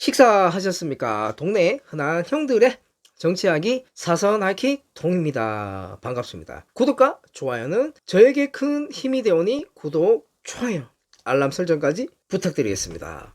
식사하셨습니까? 동네 흔한 형들의 정치이야기 사선 하이킥 동입니다. 반갑습니다. 구독과 좋아요는 저에게 큰 힘이 되오니 구독, 좋아요, 알람 설정까지 부탁드리겠습니다.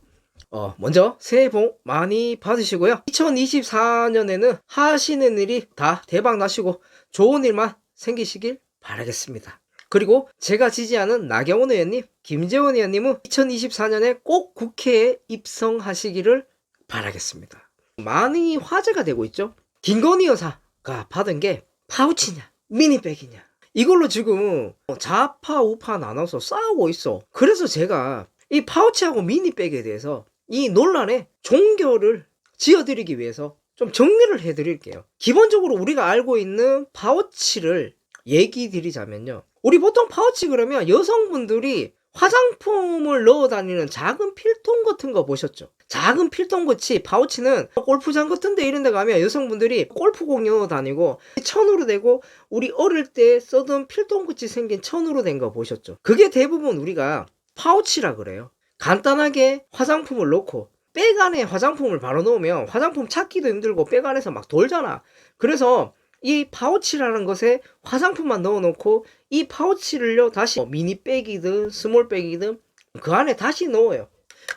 먼저 새해 복 많이 받으시고요. 2024년에는 하시는 일이 다 대박 나시고 좋은 일만 생기시길 바라겠습니다. 그리고 제가 지지하는 나경원 의원님, 김재원 의원님은 2024년에 꼭 국회에 입성하시기를 바라겠습니다. 많이 화제가 되고 있죠. 김건희 여사가 받은 게 파우치냐 미니백이냐, 이걸로 지금 좌파 우파 나눠서 싸우고 있어. 그래서 제가 이 파우치하고 미니백에 대해서 이 논란의 종결을 지어드리기 위해서 좀 정리를 해드릴게요. 기본적으로 우리가 알고 있는 파우치를 얘기 드리자면요, 우리 보통 파우치 그러면 여성분들이 화장품을 넣어 다니는 작은 필통 같은 거 보셨죠? 작은 필통같이 파우치는 골프장 같은 데 이런 데 가면 여성분들이 골프공 넣어 다니고 천으로 되고, 우리 어릴 때 쓰던 필통같이 생긴 천으로 된 거 보셨죠? 그게 대부분 우리가 파우치라 그래요. 간단하게 화장품을 넣고 백 안에 화장품을 바로 넣으면 화장품 찾기도 힘들고 백 안에서 막 돌잖아. 그래서 이 파우치라는 것에 화장품만 넣어놓고 이 파우치를요 다시 미니백이든 스몰백이든 그 안에 다시 넣어요.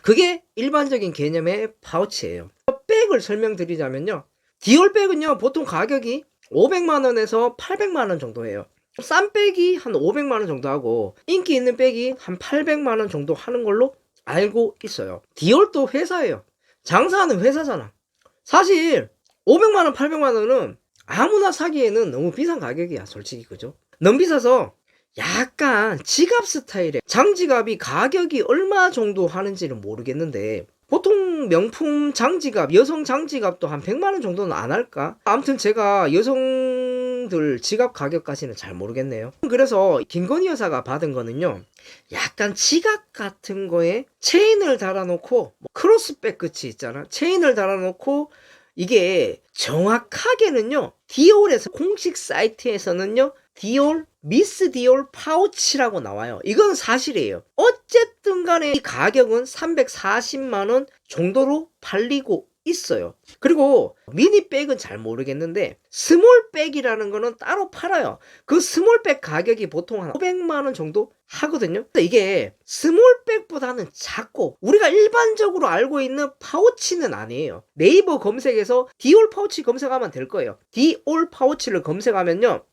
그게 일반적인 개념의 파우치예요. 백을 설명드리자면요, 디올백은요 보통 가격이 500만원에서 800만원 정도 해요. 싼 백이 한 500만원 정도 하고 인기 있는 백이 한 800만원 정도 하는 걸로 알고 있어요. 디올도 회사예요. 장사하는 회사잖아. 사실 500만원 800만원은 아무나 사기에는 너무 비싼 가격이야, 솔직히. 그죠? 너무 비싸서 약간 지갑 스타일의 장지갑이 가격이 얼마 정도 하는지는 모르겠는데, 보통 명품 장지갑, 여성 장지갑도 한 100만원 정도는 안 할까? 아무튼 제가 여성들 지갑 가격까지는 잘 모르겠네요. 그래서 김건희 여사가 받은 거는요, 약간 지갑 같은 거에 체인을 달아놓고, 크로스백 끝이 있잖아, 체인을 달아놓고, 이게 정확하게는요, 디올에서 공식 사이트에서는요 디올 미스 디올 파우치라고 나와요. 이건 사실이에요. 어쨌든 간에 이 가격은 340만원 정도로 팔리고 있어요. 그리고 미니백은 잘 모르겠는데 스몰백이라는 거는 따로 팔아요. 그 스몰백 가격이 보통 한 500만원 정도 하거든요. 이게 스몰백보다는 작고 우리가 일반적으로 알고 있는 파우치는 아니에요. 네이버 검색에서 디올 파우치 검색하면 될 거예요. 디올 파우치를 검색하면요,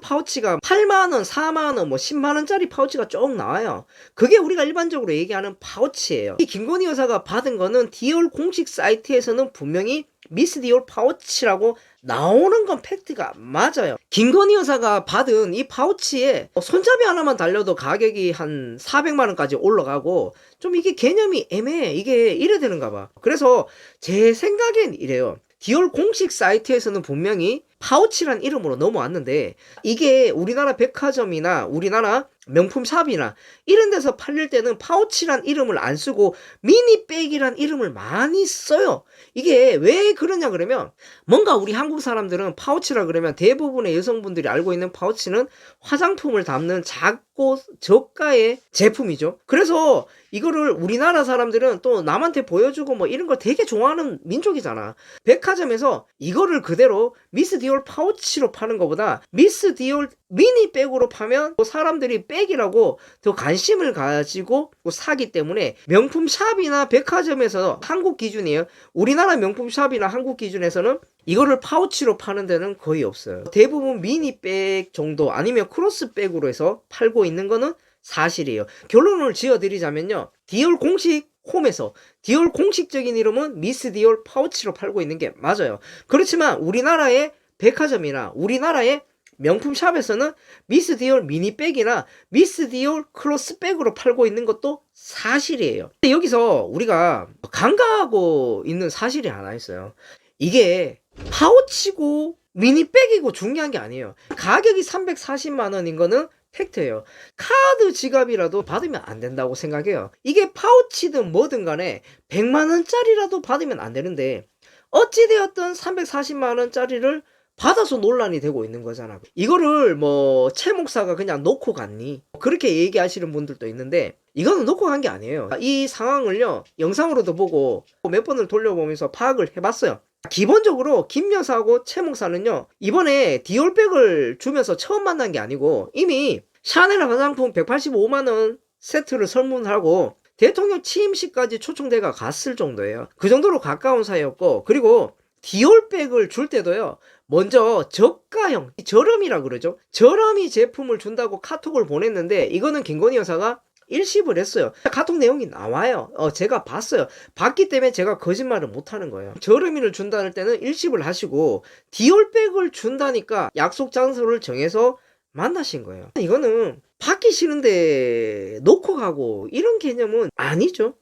파우치가 8만원, 4만원, 10만원짜리 파우치가 쭉 나와요. 그게 우리가 일반적으로 얘기하는 파우치예요. 이 김건희 여사가 받은 거는 디올 공식 사이트에서는 분명히 미스 디올 파우치라고 나오는 건 팩트가 맞아요. 김건희 여사가 받은 이 파우치에 손잡이 하나만 달려도 가격이 한 400만원까지 올라가고, 좀 이게 개념이 애매해. 이게 이래 되는가 봐. 그래서 제 생각엔 이래요. 디올 공식 사이트에서는 분명히 파우치란 이름으로 넘어왔는데, 이게 우리나라 백화점이나 우리나라 명품샵이나 이런 데서 팔릴 때는 파우치란 이름을 안 쓰고 미니백이란 이름을 많이 써요. 이게 왜 그러냐 그러면, 뭔가 우리 한국 사람들은 파우치라 그러면 대부분의 여성분들이 알고 있는 파우치는 화장품을 담는 작고 저가의 제품이죠. 그래서 이거를 우리나라 사람들은 또 남한테 보여주고 이런 걸 되게 좋아하는 민족이잖아. 백화점에서 이거를 그대로 미스 디올 파우치로 파는 것보다 미스 디올 미니백으로 파면 사람들이 백이라고 더 관심을 가지고 사기 때문에, 명품샵이나 백화점에서 한국 기준이에요. 우리나라 명품샵이나 한국 기준에서는 이거를 파우치로 파는 데는 거의 없어요. 대부분 미니백 정도 아니면 크로스백으로 해서 팔고 있는 거는 사실이에요. 결론을 지어드리자면요, 디올 공식 홈에서 디올 공식적인 이름은 미스 디올 파우치로 팔고 있는 게 맞아요. 그렇지만 우리나라의 백화점이나 우리나라의 명품샵에서는 미스 디올 미니백이나 미스 디올 크로스백으로 팔고 있는 것도 사실이에요. 근데 여기서 우리가 간과하고 있는 사실이 하나 있어요. 이게 파우치고 미니백이고 중요한 게 아니에요. 가격이 340만원인 거는 팩트예요. 카드 지갑이라도 받으면 안 된다고 생각해요. 이게 파우치든 뭐든 간에 100만원짜리라도 받으면 안 되는데, 어찌되었든 340만원짜리를 받아서 논란이 되고 있는 거잖아. 이거를 뭐 최 목사가 그냥 놓고 갔니? 그렇게 얘기하시는 분들도 있는데 이거는 놓고 간 게 아니에요. 이 상황을요 영상으로도 보고 몇 번을 돌려보면서 파악을 해봤어요. 기본적으로 김 여사하고 최 목사는요 이번에 디올백을 주면서 처음 만난 게 아니고 이미 샤넬 화장품 185만원 세트를 선물하고 대통령 취임식까지 초청대가 갔을 정도예요. 그 정도로 가까운 사이였고, 그리고 디올백을 줄 때도요 먼저 저가형, 저렴이라 그러죠. 저렴이 제품을 준다고 카톡을 보냈는데 이거는 김건희 여사가 일십을 했어요. 카톡 내용이 나와요. 제가 봤어요. 봤기 때문에 제가 거짓말을 못하는 거예요. 저렴이를 준다는 때는 일십을 하시고 디올백을 준다니까 약속 장소를 정해서 만나신 거예요. 이거는 받기 싫은데 놓고 가고 이런 개념은 아니죠.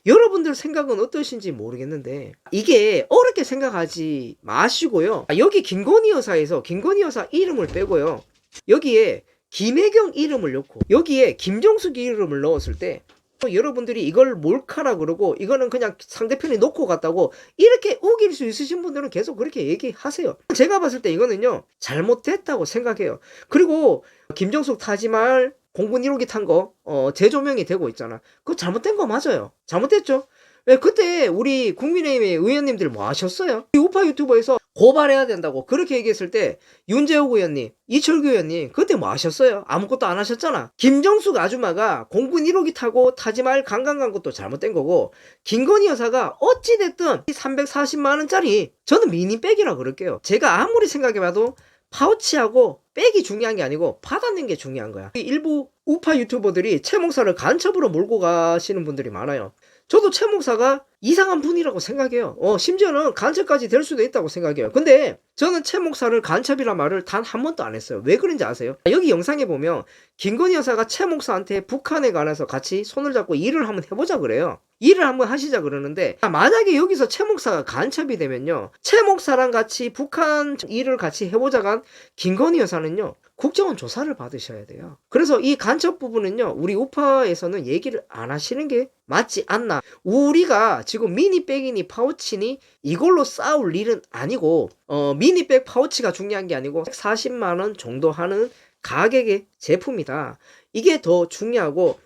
여러분들 생각은 어떠신지 모르겠는데 이게 어렵게 생각하지 마시고요. 여기 김건희 여사에서 김건희 여사 이름을 빼고요. 여기에 김혜경 이름을 넣고 여기에 김정숙 이름을 넣었을 때 여러분들이 이걸 몰카라 그러고 이거는 그냥 상대편이 놓고 갔다고 이렇게 우길 수 있으신 분들은 계속 그렇게 얘기하세요. 제가 봤을 때 이거는요 잘못됐다고 생각해요. 그리고 김정숙 타지 말 공군 1호기 탄 거 재조명이 되고 있잖아. 그거 잘못된 거 맞아요. 잘못됐죠. 왜 그때 우리 국민의힘의 의원님들 뭐 하셨어요? 우파 유튜버에서 고발해야 된다고 그렇게 얘기했을 때 윤재욱 의원님, 이철규 의원님 그때 뭐 하셨어요? 아무것도 안 하셨잖아. 김정숙 아줌마가 공군 1호기 타고 타지말 관광 간 것도 잘못된 거고 김건희 여사가 어찌됐든 340만원짜리 저는 미니백이라 그럴게요. 제가 아무리 생각해봐도 파우치하고 백이 중요한 게 아니고 받아낸 게 중요한 거야. 일부 우파 유튜버들이 최 목사를 간첩으로 몰고 가시는 분들이 많아요. 저도 최 목사가 이상한 분이라고 생각해요. 심지어는 간첩까지 될 수도 있다고 생각해요. 근데 저는 최 목사를 간첩이란 말을 단 한 번도 안 했어요. 왜 그런지 아세요? 여기 영상에 보면 김건희 여사가 최 목사한테 북한에 관해서 같이 손을 잡고 일을 한번 해보자 그래요. 일을 한번 하시자 그러는데 만약에 여기서 최 목사가 간첩이 되면요 최 목사랑 같이 북한 일을 같이 해보자간 김건희 여사는요 국정원 조사를 받으셔야 돼요. 그래서 이 간첩 부분은요 우리 우파에서는 얘기를 안 하시는 게 맞지 않나. 우리가 지금 미니백이니 파우치니 이걸로 싸울 일은 아니고 미니백 파우치가 중요한 게 아니고 140만원 정도 하는 가격의 제품이다. 이게 더 중요하고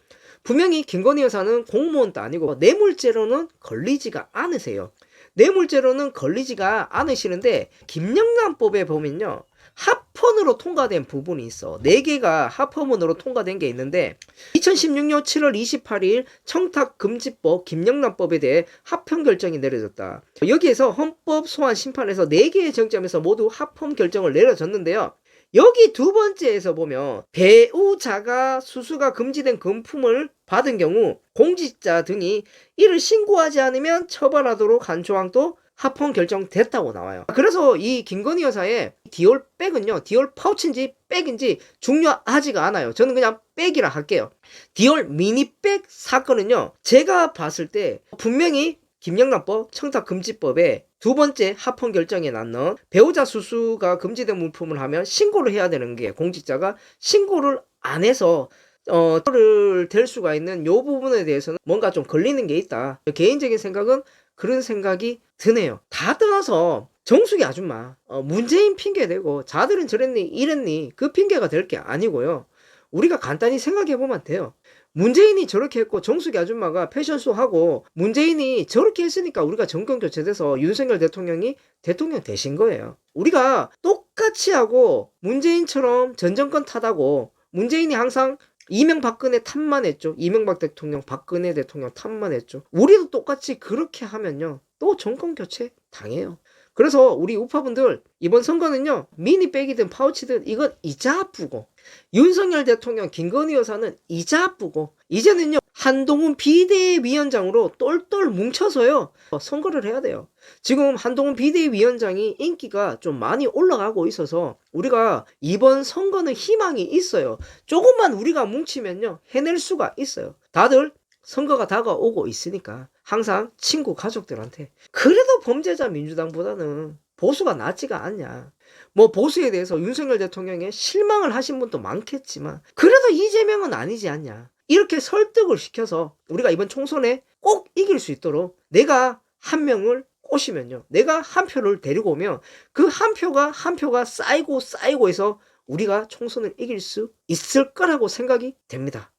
분명히 김건희 여사는 공무원도 아니고 뇌물죄로는 걸리지가 않으세요. 뇌물죄로는 걸리지가 않으시는데 김영란법에 보면요 합헌으로 통과된 부분이 있어. 4개가 합헌으로 통과된 게 있는데 2016년 7월 28일 청탁금지법 김영란법에 대해 합헌 결정이 내려졌다. 여기에서 헌법 소환 심판에서 4개의 정점에서 모두 합헌 결정을 내려졌는데요. 여기 두 번째에서 보면 배우자가 수수가 금지된 금품을 받은 경우 공직자 등이 이를 신고하지 않으면 처벌하도록 한 조항도 합헌 결정됐다고 나와요. 그래서 이 김건희 여사의 디올 백은요 디올 파우치인지 백인지 중요하지가 않아요. 저는 그냥 백이라 할게요. 디올 미니백 사건은요 제가 봤을 때 분명히 김영란법 청탁금지법에 두 번째 합헌 결정에 낳는 배우자 수수가 금지된 물품을 하면 신고를 해야 되는 게 공직자가 신고를 안 해서 처벌을 될 수가 있는 요 부분에 대해서는 뭔가 좀 걸리는 게 있다. 개인적인 생각은 그런 생각이 드네요. 다 떠나서 정숙이 아줌마 문재인 핑계대고 자들은 저랬니 이랬니 그 핑계가 될 게 아니고요. 우리가 간단히 생각해보면 돼요. 문재인이 저렇게 했고 정숙이 아줌마가 패션쇼 하고 문재인이 저렇게 했으니까 우리가 정권 교체돼서 윤석열 대통령이 대통령 되신 거예요. 우리가 똑같이 하고 문재인처럼 전 정권 탓하고 문재인이 항상 이명박근혜 탓만 했죠. 이명박 대통령 박근혜 대통령 탓만 했죠. 우리도 똑같이 그렇게 하면요 또 정권 교체 당해요. 그래서 우리 우파분들 이번 선거는요 미니백이든 파우치든 이건 이자부고 윤석열 대통령 김건희 여사는 이자부고 이제는요 한동훈 비대위원장으로 똘똘 뭉쳐서요 선거를 해야 돼요. 지금 한동훈 비대위원장이 인기가 좀 많이 올라가고 있어서 우리가 이번 선거는 희망이 있어요. 조금만 우리가 뭉치면요 해낼 수가 있어요. 다들 선거가 다가오고 있으니까 항상 친구 가족들한테 그래도 범죄자 민주당보다는 보수가 낫지가 않냐. 뭐 보수에 대해서 윤석열 대통령에 실망을 하신 분도 많겠지만 그래도 이재명은 아니지 않냐. 이렇게 설득을 시켜서 우리가 이번 총선에 꼭 이길 수 있도록 내가 한 명을 오시면요. 내가 한 표를 데리고 오면 그 한 표가 쌓이고 쌓이고 해서 우리가 총선을 이길 수 있을 거라고 생각이 됩니다.